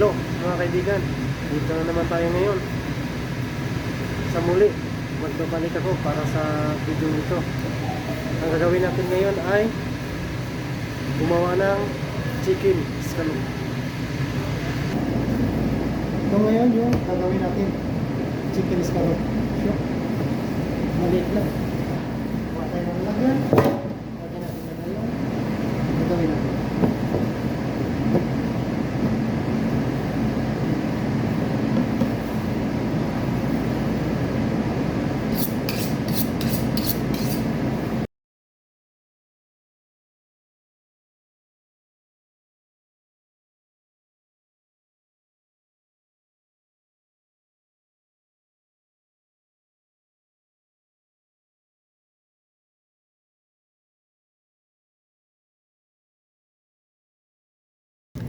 Hello mga kaibigan, dito na naman tayo ngayon sa muli. Magbabalik ako para sa video nito. Ang gagawin natin ngayon ay gumawa ng chicken scallop. Ito ngayon yung gagawin natin, chicken scallop. So, maliit lang. Kuha tayo ng lagyan. Lagyan natin na ngayon. Gagawin natin.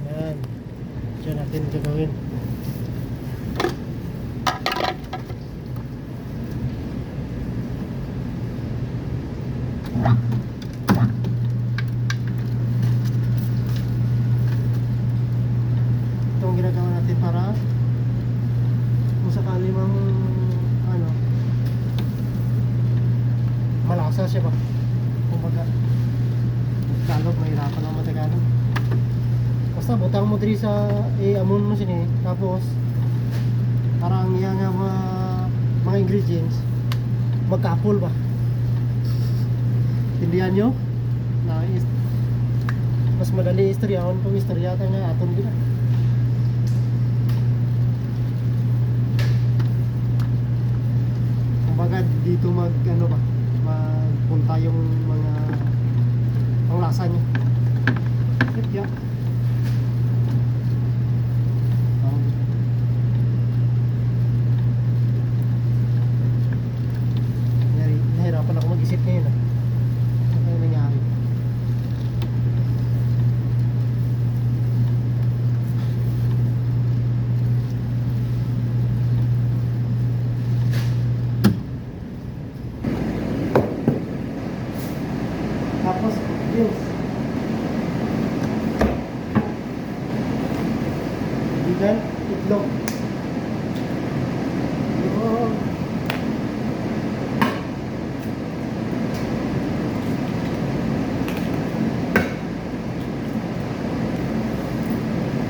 Yan. Diyan natin gagawin. Itong ginagawa natin para kung sakali mang malasa siya ba? Kumbaga Tagalog, mahirapan ang Matagalog. Basta butang mo diri sa amon mo sini, tapos parang yan nga mga ingredients magkapul ba? Tindihan nyo na mas madali istoryahon kung istoryata nga aton din. Kumbaga dito magpunta yung mga panglasa nyo. Yeah. Nahirapan ako mag-isip ngayon. Ano yung nangyari? Tapos, beans. Bigan, itlog.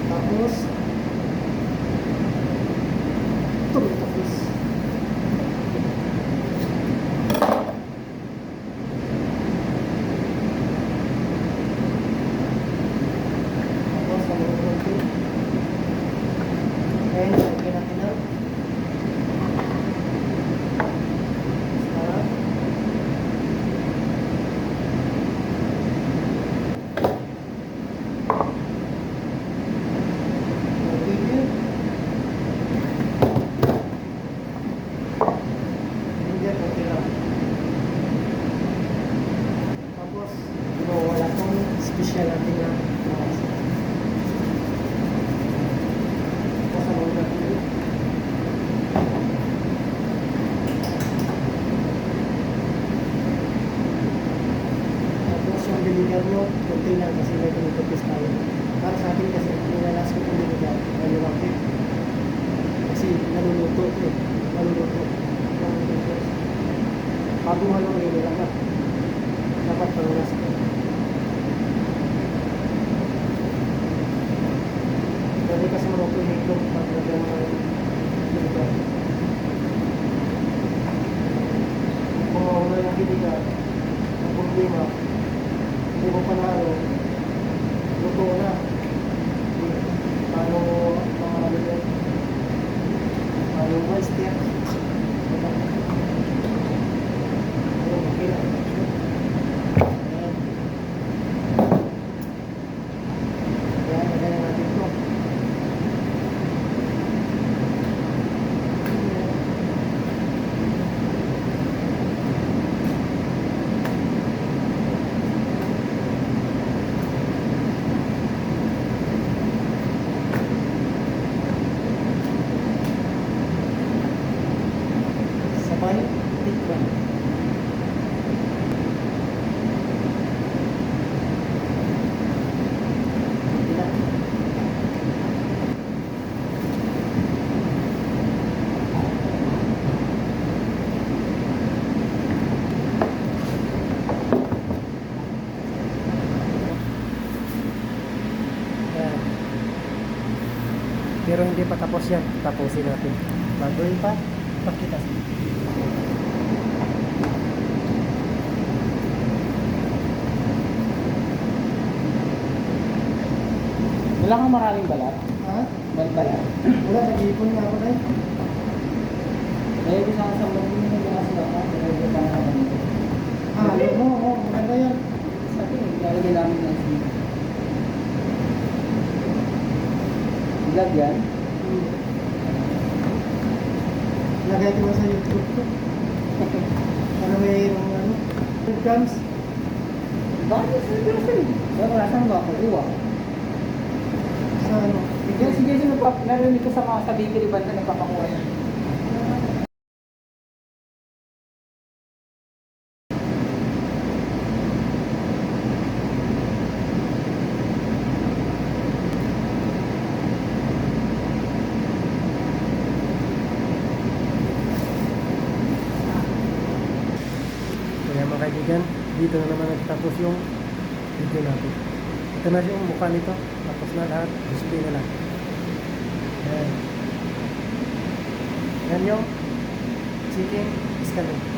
Tapos tomato paste. Tapos halong konti. And lagyan natin ng masarap. Tapos, wala kong special natin na makasa. Tapos, ang mga natin. Tapos, yung binigan nyo, kunti lang kasi may pinutupis tayo. Para sa akin kasi, nilalas ko yung binigan, maliwakit. Kasi, naluluto eh. Naluluto. Bago halong inilagat. Dapat pangulas ko. Dali kasi maluto yung itlog pag lagyan mo ng binigan. Kung mauna yung binigan, ang problema, hindi mo panalo, luto na. Paano pangalan yun? Paano oyster? Okay na. Ayan, lagyan natin ito. Pero hindi pa tapos yan. Tapusin natin. Bago yun pa, pakita. Wala kang maraming balat? Ha? Balat? Wala, nag-iipon nga ako dahil. Dahil ko sa kasama mo yung mga sila ka, dahil ko sa kasama mo. Alam mo, maganda yan. Sabi, lalagay namin ng sleep. Vlog yan? Lagay ko sa YouTube ko. Para mayroong ano, webcams. Bakit sa girlfriend? Wala saan ba ako? Uwa. Sa ano, Yan si Jason, narinig ko sa mga sa bakery banda nagpapakuha yan. kaya mga kaibigan, dito na naman nagtapos yung video natin. Ito na yung mukha nito. Tapos na lahat. Display na lang. Yan. Yan yung chicken escalope.